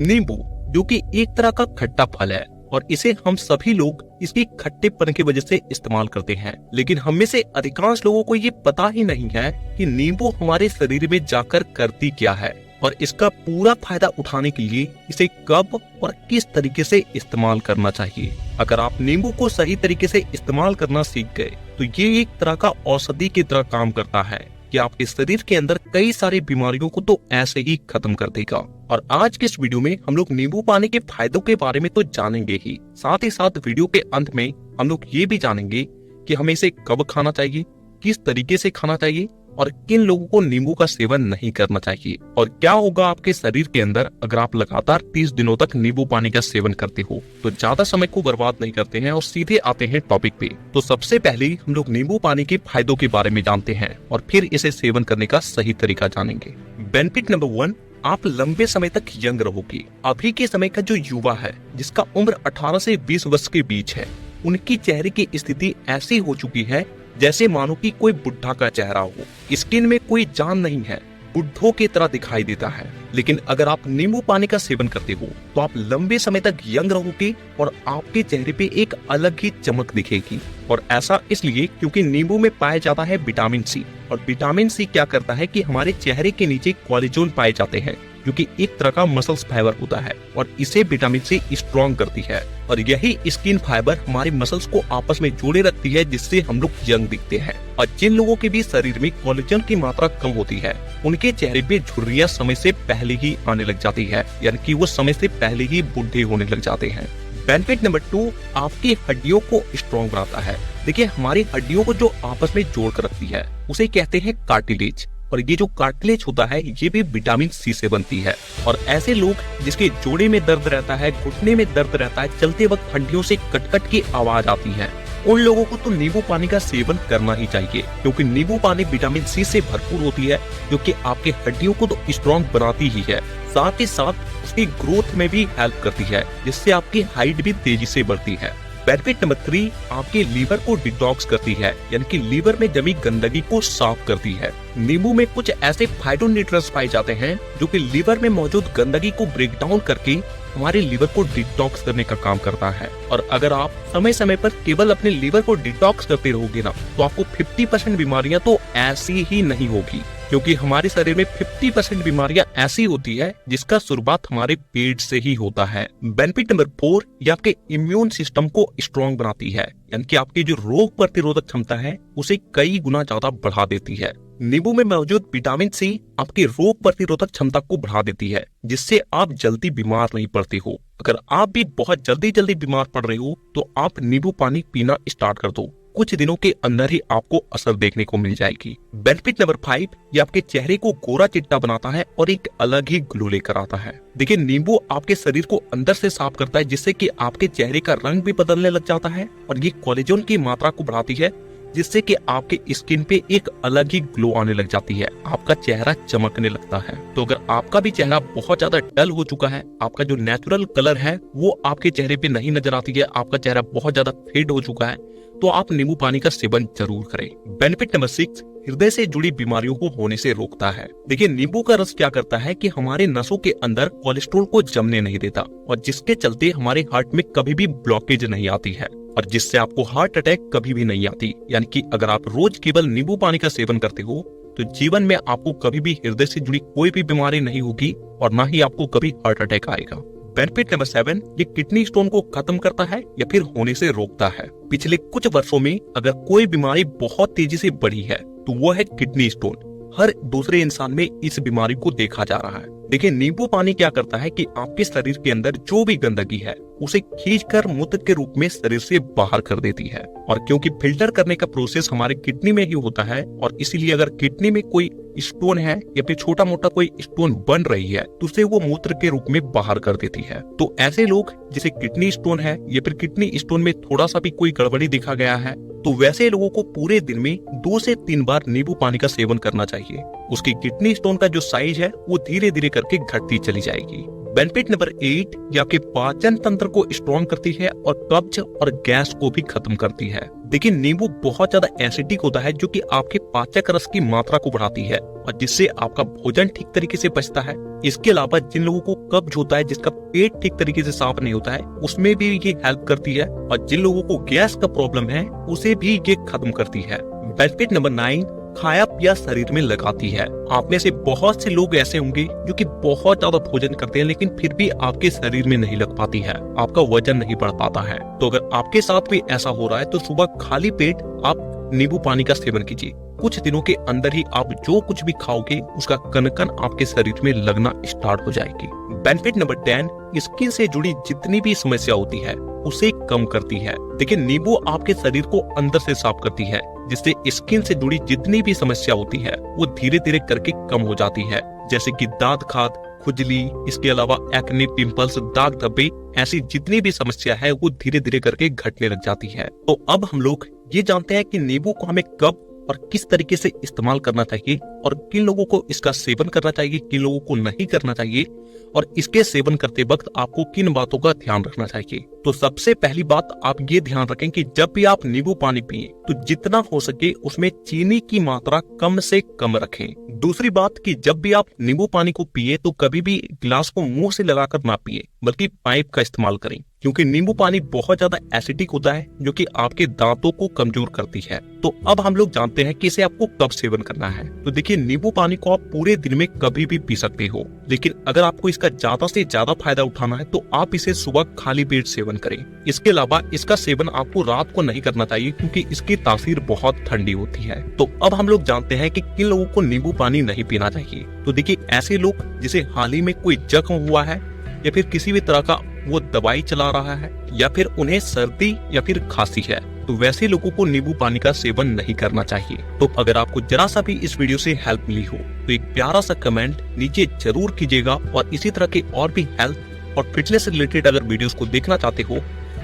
नींबू जो कि एक तरह का खट्टा फल है और इसे हम सभी लोग इसकी खट्टेपन की वजह से इस्तेमाल करते हैं, लेकिन हम में से अधिकांश लोगों को ये पता ही नहीं है कि नींबू हमारे शरीर में जाकर करती क्या है और इसका पूरा फायदा उठाने के लिए इसे कब और किस तरीके से इस्तेमाल करना चाहिए। अगर आप नींबू को सही तरीके से इस्तेमाल करना सीख गए तो ये एक तरह का औषधि की तरह काम करता है कि आपके शरीर के अंदर कई सारी बीमारियों को तो ऐसे ही खत्म कर देगा। और आज के इस वीडियो में हम लोग नींबू पानी के फायदों के बारे में तो जानेंगे ही साथ वीडियो के अंत में हम लोग ये भी जानेंगे कि हमें इसे कब खाना चाहिए, किस तरीके से खाना चाहिए और किन लोगों को नींबू का सेवन नहीं करना चाहिए और क्या होगा आपके शरीर के अंदर अगर आप लगातार 30 दिनों तक नींबू पानी का सेवन करते हो। तो ज्यादा समय को बर्बाद नहीं करते हैं और सीधे आते हैं टॉपिक पे। तो सबसे पहले हम लोग नींबू पानी के फायदों के बारे में जानते हैं और फिर इसे सेवन करने का सही तरीका जानेंगे। बेनिफिट नंबर 1, आप लंबे समय तक यंग रहोगे। अभी के समय का जो युवा है जिसका उम्र 18 से 20 वर्ष के बीच है, उनकी चेहरे की स्थिति ऐसी हो चुकी है जैसे मानो कि कोई बुढ़ा का चेहरा हो। स्किन में कोई जान नहीं है, बुढ़ों की तरह दिखाई देता है। लेकिन अगर आप नींबू पानी का सेवन करते हो तो आप लंबे समय तक यंग रहोगे और आपके चेहरे पे एक अलग ही चमक दिखेगी। और ऐसा इसलिए क्योंकि नींबू में पाया जाता है विटामिन सी, और विटामिन सी क्या करता है कि हमारे चेहरे के नीचे कोलेजन पाए जाते हैं जो कि एक तरह का मसल्स फाइबर होता है और इसे विटामिन सी स्ट्रॉन्ग करती है। और यही स्किन फाइबर हमारे मसल्स को आपस में जोड़े रखती है जिससे हम लोग यंग दिखते हैं। और जिन लोगों के भी शरीर में कोलेजन की मात्रा कम होती है उनके चेहरे पे झुर्रियां समय से पहले ही आने लग जाती है, यानी कि वो समय से पहले ही बूढ़े होने लग जाते हैं। बेनिफिट नंबर 2, आपकी हड्डियों को स्ट्रॉन्ग बनाता है। देखिए, हमारी हड्डियों को जो आपस में जोड़ कर रखती है उसे कहते हैं कार्टिलेज, और ये जो कार्टिलेज होता है ये भी विटामिन सी से बनती है। और ऐसे लोग जिसके जोड़े में दर्द रहता है, घुटने में दर्द रहता है, चलते वक्त हड्डियों से कटकट की आवाज आती है, उन लोगों को तो नींबू पानी का सेवन करना ही चाहिए, क्योंकि नींबू पानी विटामिन सी से भरपूर होती है जो कि आपके हड्डियों को तो स्ट्रॉन्ग बनाती ही है, साथ ही साथ उसकी ग्रोथ में भी हेल्प करती है जिससे आपकी हाइट भी तेजी से बढ़ती है। बेनिफिट नंबर 3, आपके लीवर को डिटॉक्स करती है, यानी कि लीवर में जमी गंदगी को साफ करती है। नींबू में कुछ ऐसे फाइटोन्यूट्रिएंट्स पाए जाते हैं जो कि लीवर में मौजूद गंदगी को ब्रेक डाउन करके हमारे लीवर को डिटॉक्स करने का काम करता है। और अगर आप समय समय पर केवल अपने लीवर को डिटॉक्स करते रहोगे ना तो आपको 50% बीमारियां तो ऐसी ही नहीं होगी, क्योंकि हमारे शरीर में 50% बीमारियां ऐसी होती है जिसका शुरुआत हमारे पेट से ही होता है। बेनिफिट नंबर 4, ये आपके इम्यून सिस्टम को स्ट्रॉन्ग बनाती है, यानी कि आपकी जो रोग प्रतिरोधक क्षमता है उसे कई गुना ज्यादा बढ़ा देती है। नींबू में मौजूद विटामिन सी आपकी रोग प्रतिरोधक क्षमता को बढ़ा देती है जिससे आप जल्दी बीमार नहीं पड़ते हो। अगर आप भी बहुत जल्दी बीमार पड़ रहे हो तो आप नींबू पानी पीना स्टार्ट कर दो, कुछ दिनों के अंदर ही आपको असर देखने को मिल जाएगी। बेनिफिट नंबर 5, ये आपके चेहरे को गोरा चिट्टा बनाता है और एक अलग ही ग्लो लेकर आता है। देखिए, नींबू आपके शरीर को अंदर से साफ करता है जिससे कि आपके चेहरे का रंग भी बदलने लग जाता है और ये कोलेजन की मात्रा को बढ़ाती है जिससे कि आपके स्किन पे एक अलग ही ग्लो आने लग जाती है, आपका चेहरा चमकने लगता है। तो अगर आपका भी चेहरा बहुत ज्यादा डल हो चुका है, आपका जो नेचुरल कलर है वो आपके चेहरे पे नहीं नजर आती है, आपका चेहरा बहुत ज्यादा फेड हो चुका है, तो आप नींबू पानी का सेवन जरूर करें। बेनिफिट नंबर 6, हृदय से जुड़ी बीमारियों को होने से रोकता है। देखिए, नींबू का रस क्या करता है कि हमारे नसों के अंदर कोलेस्ट्रॉल को जमने नहीं देता और जिसके चलते हमारे हार्ट में कभी भी ब्लॉकेज नहीं आती है और जिससे आपको हार्ट अटैक कभी भी नहीं आती। यानी कि अगर आप रोज केवल नींबू पानी का सेवन करते हो तो जीवन में आपको कभी भी हृदय से जुड़ी कोई भी बीमारी नहीं होगी और ना ही आपको कभी हार्ट अटैक आएगा। बेनिफिट नंबर 7, ये किडनी स्टोन को खत्म करता है या फिर होने से रोकता है। पिछले कुछ वर्षों में अगर कोई बीमारी बहुत तेजी से बढ़ी है तो वो है किडनी स्टोन। हर दूसरे इंसान में इस बीमारी को देखा जा रहा है। देखिए, नींबू पानी क्या करता है कि आपके शरीर के अंदर जो भी गंदगी है उसे खींचकर मूत्र के रूप में शरीर से बाहर कर देती है। और क्योंकि फिल्टर करने का प्रोसेस हमारे किडनी में ही होता है और इसीलिए अगर किडनी में कोई स्टोन है या फिर छोटा मोटा कोई स्टोन बन रही है तो उसे वो मूत्र के रूप में बाहर कर देती है। तो ऐसे लोग जिसे किडनी स्टोन है या फिर किडनी स्टोन में थोड़ा सा भी कोई गड़बड़ी दिखा गया है तो वैसे लोगों को पूरे दिन में 2 से 3 बार नींबू पानी का सेवन करना चाहिए। उसकी किडनी स्टोन का जो साइज है वो धीरे धीरे करके घटती चली जाएगी। बेनिफिट नंबर 8, ये आपके पाचन तंत्र को स्ट्रॉन्ग करती है और कब्ज और गैस को भी खत्म करती है। देखिए, नींबू बहुत ज्यादा एसिडिक होता है जो कि आपके पाचक रस की मात्रा को बढ़ाती है और जिससे आपका भोजन ठीक तरीके से पचता है। इसके अलावा जिन लोगों को कब्ज होता है, जिसका पेट ठीक तरीके से साफ नहीं होता है, उसमें भी ये हेल्प करती है और जिन लोगों को गैस का प्रॉब्लम है उसे भी ये खत्म करती है। बेनिफिट नंबर 9, खाया पिया शरीर में लगाती है। आप में से बहुत से लोग ऐसे होंगे जो कि बहुत ज्यादा भोजन करते हैं लेकिन फिर भी आपके शरीर में नहीं लग पाती है, आपका वजन नहीं बढ़ पाता है। तो अगर आपके साथ भी ऐसा हो रहा है तो सुबह खाली पेट आप नींबू पानी का सेवन कीजिए। कुछ दिनों के अंदर ही आप जो कुछ भी खाओगे उसका कण-कण आपके शरीर में लगना स्टार्ट हो जाएगी। बेनिफिट नंबर 10, स्किन से जुड़ी जितनी भी समस्या होती है उसे कम करती है। देखिए, नींबू आपके शरीर को अंदर से साफ करती है जिससे स्किन से जुड़ी जितनी भी समस्या होती है वो धीरे धीरे करके कम हो जाती है, जैसे कि दांत खाद, खुजली, इसके अलावा एक्ने, पिंपल्स, दाग धब्बे, ऐसी जितनी भी समस्या है वो धीरे धीरे करके घटने लग जाती है। तो अब हम लोग ये जानते हैं कि नींबू को हमें कब और किस तरीके से इस्तेमाल करना चाहिए और किन लोगों को इसका सेवन करना चाहिए, किन लोगों को नहीं करना चाहिए और इसके सेवन करते वक्त आपको किन बातों का ध्यान रखना चाहिए। तो सबसे पहली बात आप ये ध्यान रखें कि जब भी आप नींबू पानी पिए तो जितना हो सके उसमें चीनी की मात्रा कम से कम रखें। दूसरी बात कि जब भी आप नींबू पानी को पिए तो कभी भी गिलास को मुंह से लगाकर ना पिए बल्कि पाइप का इस्तेमाल करें, क्योंकि नींबू पानी बहुत ज्यादा एसिडिक होता है जो कि आपके दांतों को कमजोर करती है। तो अब हम लोग जानते हैं कि इसे आपको कब सेवन करना है। तो देखिए, नींबू पानी को आप पूरे दिन में कभी भी पी सकते हो, लेकिन अगर आपको इसका ज्यादा से ज्यादा फायदा उठाना है तो आप इसे सुबह खाली पेट सेवन करें। इसके अलावा इसका सेवन आपको रात को नहीं करना चाहिए क्योंकि इसकी तासीर बहुत ठंडी होती है। तो अब हम लोग जानते हैं कि किन लोगों को नींबू पानी नहीं पीना चाहिए। तो देखिए, ऐसे लोग जिसे हाल ही में कोई जख्म हुआ है या फिर किसी भी तरह का वो दवाई चला रहा है या फिर उन्हें सर्दी या फिर खांसी है, तो वैसे लोगों को नींबू पानी का सेवन नहीं करना चाहिए। तो अगर आपको जरा सा भी इस वीडियो से हेल्प मिली हो तो एक प्यारा सा कमेंट नीचे जरूर कीजिएगा और इसी तरह के और भी हेल्थ और फिटनेस से रिलेटेड अगर वीडियोस को देखना चाहते हो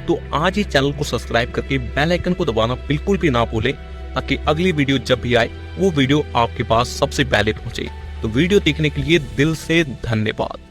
तो आज ही चैनल को सब्सक्राइब करके बेल आइकन को दबाना बिल्कुल भी ना भूलें, ताकि अगली वीडियो जब भी आए वो वीडियो आपके पास सबसे पहले पहुंचे। तो वीडियो देखने के लिए दिल से धन्यवाद।